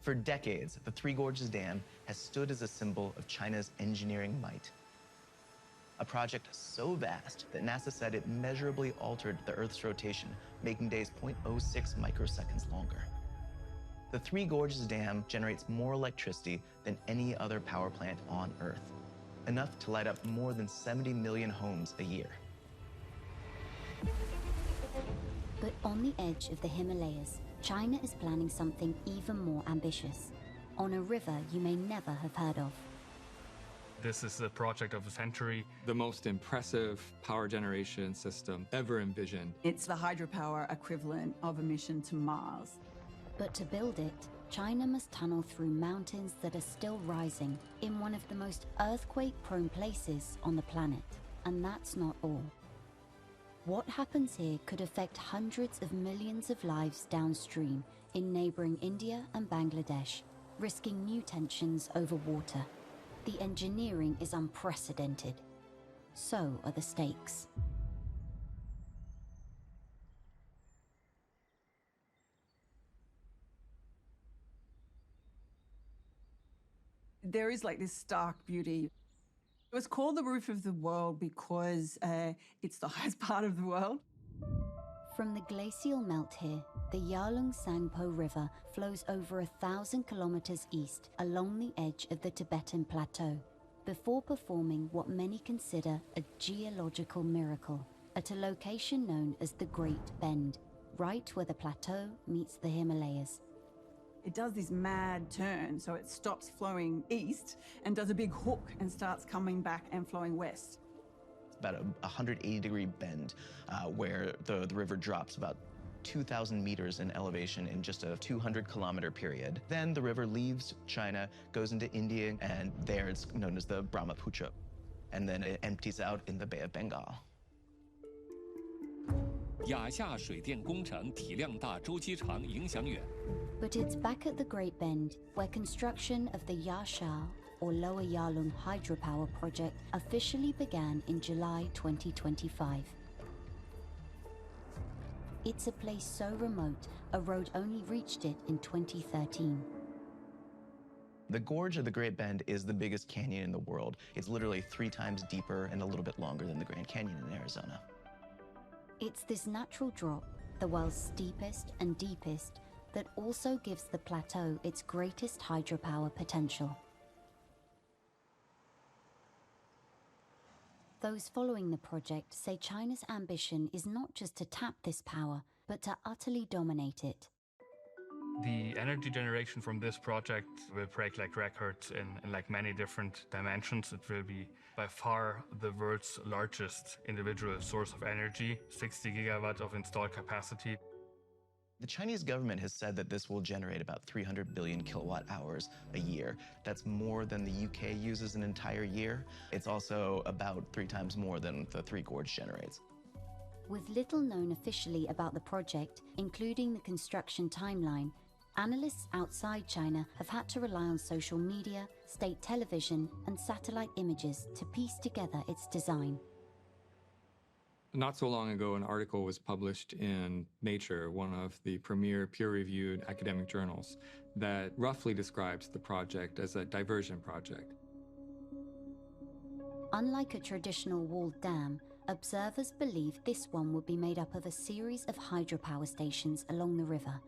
For decades, the Three Gorges Dam has stood as a symbol of China's engineering might. A project so vast that NASA said it measurably altered the Earth's rotation, making days 0.06 microseconds longer. The Three Gorges Dam generates more electricity than any other power plant on Earth, enough to light up more than 70 million homes a year. But on the edge of the Himalayas, China is planning something even more ambitious, on a river you may never have heard of. This is the project of the century. The most impressive power generation system ever envisioned. It's the hydropower equivalent of a mission to Mars. But to build it, China must tunnel through mountains that are still rising in one of the most earthquake-prone places on the planet. And that's not all. What happens here could affect hundreds of millions of lives downstream in neighboring India and Bangladesh, risking new tensions over water. The engineering is unprecedented. So are the stakes. There is like this stark beauty. It was called the roof of the world because it's the highest part of the world. From the glacial melt here, the Yarlung Sangpo River flows over 1,000 kilometers east along the edge of the Tibetan Plateau, before performing what many consider a geological miracle at a location known as the Great Bend, right where the plateau meets the Himalayas. It does this mad turn, so it stops flowing east and does a big hook and starts coming back and flowing west. It's about a 180-degree bend where the river drops about 2,000 meters in elevation in just a 200-kilometer period. Then the river leaves China, goes into India, and there it's known as the Brahmaputra. And then it empties out in the Bay of Bengal. 亚夏水电工程体量大、周期长、影响远。 But it's back at the Great Bend where construction of the Yasha, or Lower Yarlung hydropower project, officially began in July 2025. It's a place so remote, a road only reached it in 2013. The gorge of the Great Bend is the biggest canyon in the world. It's literally 3 times deeper and a little bit longer than the Grand Canyon in Arizona. It's this natural drop, the world's steepest and deepest, that also gives the plateau its greatest hydropower potential. Those following the project say China's ambition is not just to tap this power, but to utterly dominate it. The energy generation from this project will break like records in like many different dimensions. It will be by far the world's largest individual source of energy, 60 gigawatts of installed capacity. The Chinese government has said that this will generate about 300 billion kilowatt hours a year. That's more than the UK uses an entire year. It's also about 3 times more than the Three Gorges generates. With little known officially about the project, including the construction timeline, analysts outside China have had to rely on social media, state television, and satellite images to piece together its design. Not so long ago, an article was published in Nature, one of the premier peer-reviewed academic journals, that roughly describes the project as a diversion project. Unlike a traditional walled dam, observers believe this one would be made up of a series of hydropower stations along the river.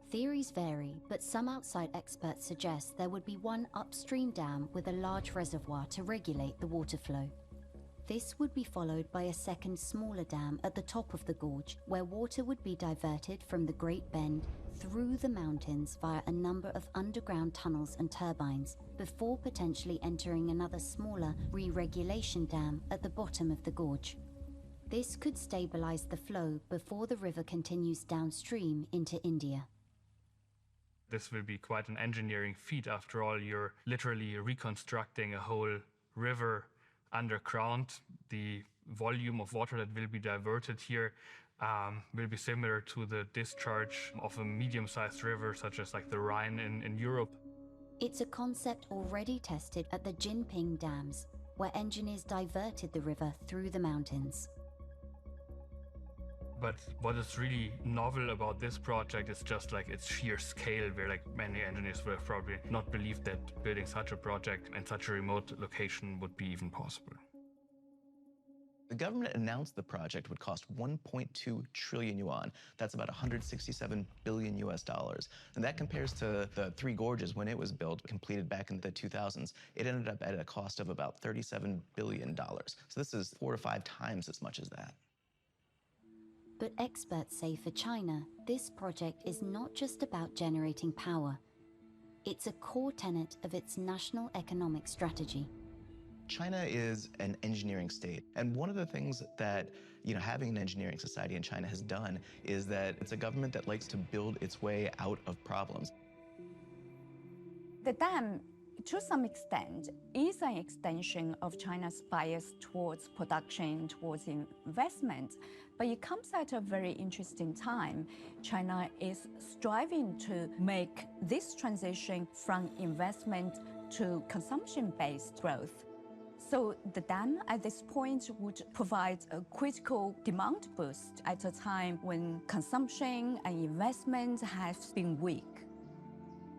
Theories vary, but some outside experts suggest there would be one upstream dam with a large reservoir to regulate the water flow. This would be followed by a second smaller dam at the top of the gorge, where water would be diverted from the Great Bend through the mountains via a number of underground tunnels and turbines, before potentially entering another smaller re-regulation dam at the bottom of the gorge. This could stabilize the flow before the river continues downstream into India. This will be quite an engineering feat. After all, you're literally reconstructing a whole river underground. The volume of water that will be diverted here will be similar to the discharge of a medium-sized river, such as like the Rhine in Europe. It's a concept already tested at the Jinping dams, where engineers diverted the river through the mountains. But what is really novel about this project is just like its sheer scale, where like many engineers would have probably not believed that building such a project in such a remote location would be even possible. The government announced the project would cost 1.2 trillion yuan. That's about 167 billion US dollars. And that compares to the Three Gorges when it was built, completed back in the 2000s. It ended up at a cost of about $37 billion. So this is 4 to 5 times as much as that. But experts say for China, this project is not just about generating power. It's a core tenet of its national economic strategy. China is an engineering state. And one of the things that, having an engineering society in China has done is that it's a government that likes to build its way out of problems. The dam, to some extent, is an extension of China's bias towards production, towards investment. But it comes at a very interesting time. China is striving to make this transition from investment to consumption-based growth. So the dam at this point would provide a critical demand boost at a time when consumption and investment have been weak.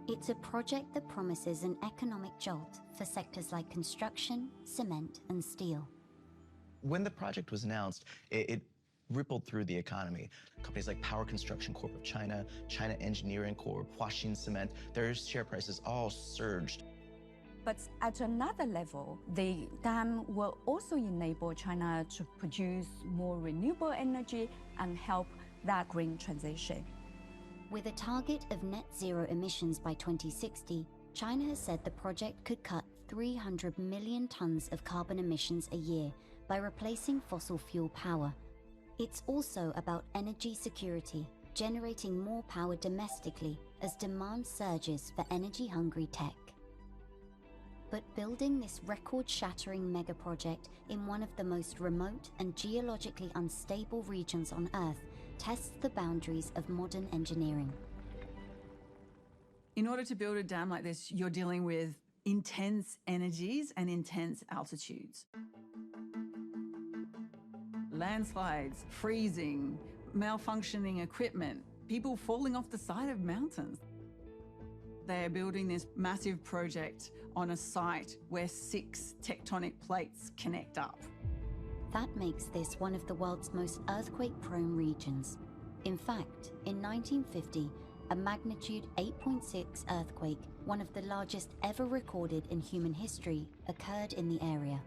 It's a project that promises an economic jolt for sectors like construction, cement, and steel. When the project was announced, it rippled through the economy. Companies like Power Construction Corp of China, China Engineering Corp, Huaxin Cement, their share prices all surged. But at another level, the dam will also enable China to produce more renewable energy and help that green transition. With a target of net zero emissions by 2060, China has said the project could cut 300 million tons of carbon emissions a year by replacing fossil fuel power. It's also about energy security, generating more power domestically as demand surges for energy-hungry tech. But building this record-shattering megaproject in one of the most remote and geologically unstable regions on Earth tests the boundaries of modern engineering. In order to build a dam like this, you're dealing with intense energies and intense altitudes. Landslides, freezing, malfunctioning equipment, people falling off the side of mountains. They are building this massive project on a site where 6 tectonic plates connect up. That makes this one of the world's most earthquake-prone regions. In fact, in 1950, a magnitude 8.6 earthquake, one of the largest ever recorded in human history, occurred in the area.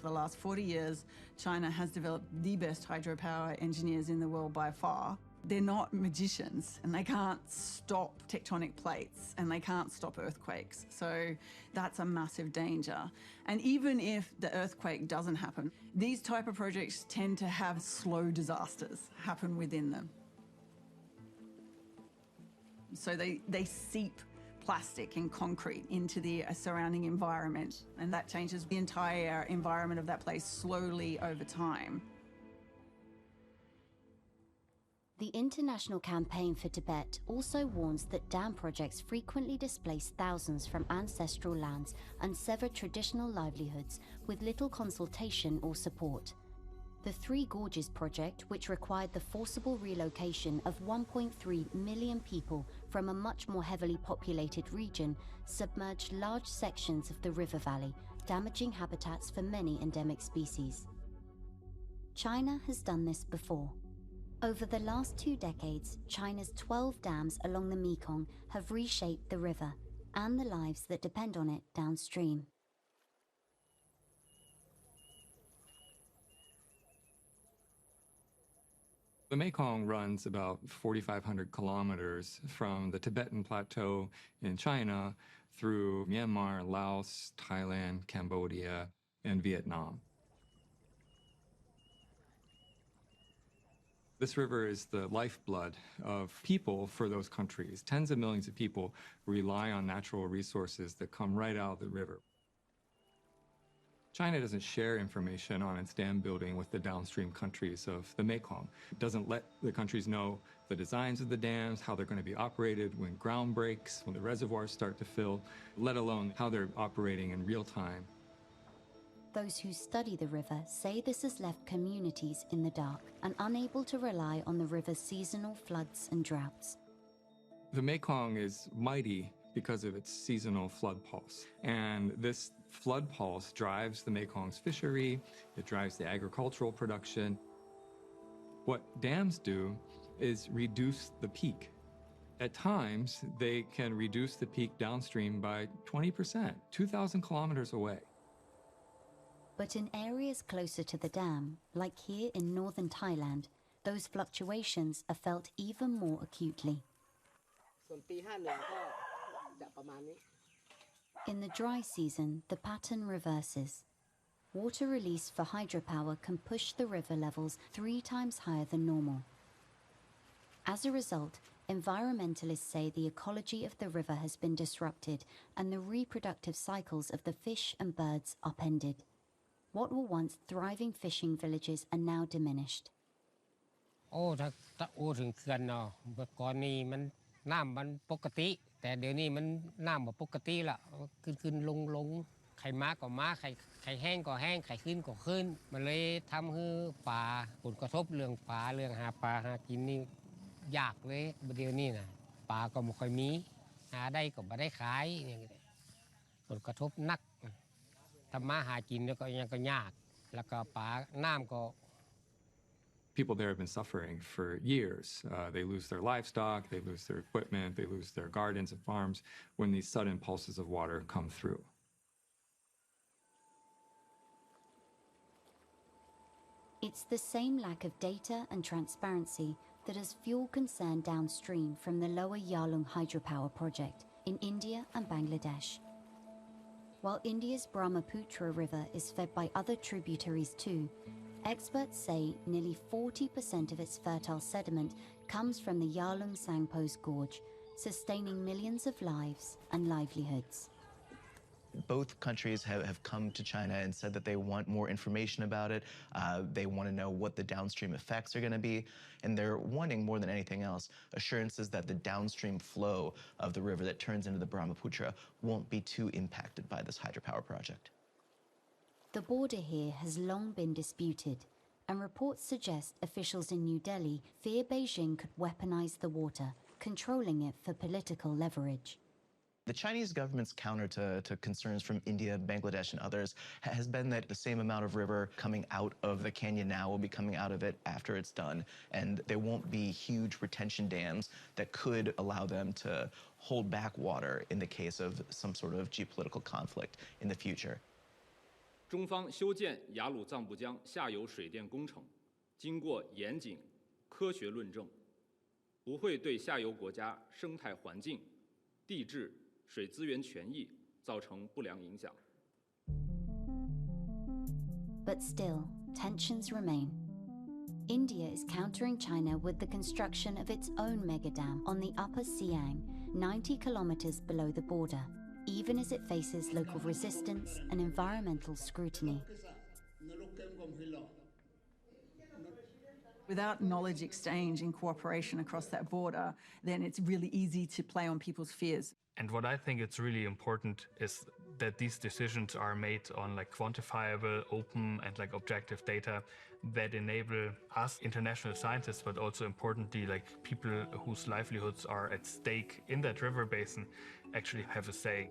For the last 40 years, China has developed the best hydropower engineers in the world by far. They're not magicians, and they can't stop tectonic plates, and they can't stop earthquakes. So that's a massive danger. And even if the earthquake doesn't happen, these type of projects tend to have slow disasters happen within them. So they seep plastic and concrete into the surrounding environment, and that changes the entire environment of that place slowly over time. The International Campaign for Tibet also warns that dam projects frequently displace thousands from ancestral lands and sever traditional livelihoods with little consultation or support. The Three Gorges project, which required the forcible relocation of 1.3 million people from a much more heavily populated region, submerged large sections of the river valley, damaging habitats for many endemic species. China has done this before. Over the last 2 decades, China's 12 dams along the Mekong have reshaped the river and the lives that depend on it downstream. The Mekong runs about 4,500 kilometers from the Tibetan Plateau in China through Myanmar, Laos, Thailand, Cambodia, and Vietnam. This river is the lifeblood of people for those countries. Tens of millions of people rely on natural resources that come right out of the river. China doesn't share information on its dam building with the downstream countries of the Mekong. It doesn't let the countries know the designs of the dams, how they're going to be operated when ground breaks, when the reservoirs start to fill, let alone how they're operating in real time. Those who study the river say this has left communities in the dark and unable to rely on the river's seasonal floods and droughts. The Mekong is mighty because of its seasonal flood pulse. And this flood pulse drives the Mekong's fishery, it drives the agricultural production. What dams do is reduce the peak. At times, they can reduce the peak downstream by 20%, 2,000 kilometers away. But in areas closer to the dam, like here in northern Thailand, those fluctuations are felt even more acutely. In the dry season, the pattern reverses. Water release for hydropower can push the river levels 3 times higher than normal. As a result, environmentalists say the ecology of the river has been disrupted and the reproductive cycles of the fish and birds upended. What were once thriving fishing villages are now diminished. ถ้าถึงเขื่อนเนาะเมื่อก่อนนี้มันน้ำมันปกติแต่เดี๋ยวนี้มันน้ำบ่ปกติละขึ้นลงไข่มาก็มาไข่แห้งก็แห้งไข่ขึ้นก็ขึ้นมันเลยทำให้ปลาผลกระทบเรื่องปลาเรื่องหาปลาหากินนี่ยากเลยเดี๋ยวนี้นะปลาก็ไม่ค่อยมีหาได้ก็บ่ได้ขายอย่างเงี้ยผลกระทบหนักทำมาหากินแล้วก็ยังก็ยากแล้วก็ปลาน้ำก็ People there have been suffering for years. They lose their livestock, they lose their equipment, they lose their gardens and farms when these sudden pulses of water come through. It's the same lack of data and transparency that has fueled concern downstream from the lower Yarlung hydropower project in India and Bangladesh. While India's Brahmaputra River is fed by other tributaries too, experts say nearly 40% of its fertile sediment comes from the Yarlung Sangpo's gorge, sustaining millions of lives and livelihoods. Both countries have come to China and said that they want more information about it. They want to know what the downstream effects are going to be. And they're wanting, more than anything else, assurances that the downstream flow of the river that turns into the Brahmaputra won't be too impacted by this hydropower project. The border here has long been disputed, and reports suggest officials in New Delhi fear Beijing could weaponize the water, controlling it for political leverage. The Chinese government's counter to concerns from India, Bangladesh, and others has been that the same amount of river coming out of the canyon now will be coming out of it after it's done, and there won't be huge retention dams that could allow them to hold back water in the case of some sort of geopolitical conflict in the future. 中方修建雅鲁藏布江下游水电工程，经过严谨、科学论证，不会对下游国家生态环境、地质、水资源权益造成不良影响。But still, tensions remain. India is countering China with the construction of its own megadam on the upper Siang, 90 kilometers below the border, even as it faces local resistance and environmental scrutiny. Without knowledge exchange and cooperation across that border, then it's really easy to play on people's fears. And what I think it's really important is that these decisions are made on quantifiable, open and objective data that enable us international scientists, but also importantly people whose livelihoods are at stake in that river basin actually have a say.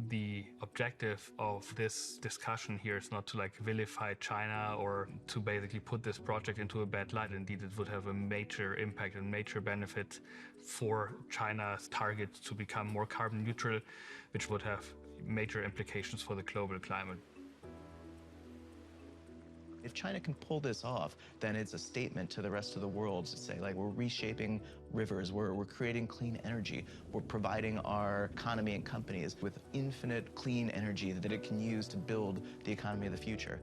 The objective of this discussion here is not to vilify China or to basically put this project into a bad light. Indeed, it would have a major impact and major benefit for China's target to become more carbon neutral, which would have major implications for the global climate. If China can pull this off, then it's a statement to the rest of the world to say, we're reshaping rivers, we're creating clean energy, we're providing our economy and companies with infinite clean energy that it can use to build the economy of the future.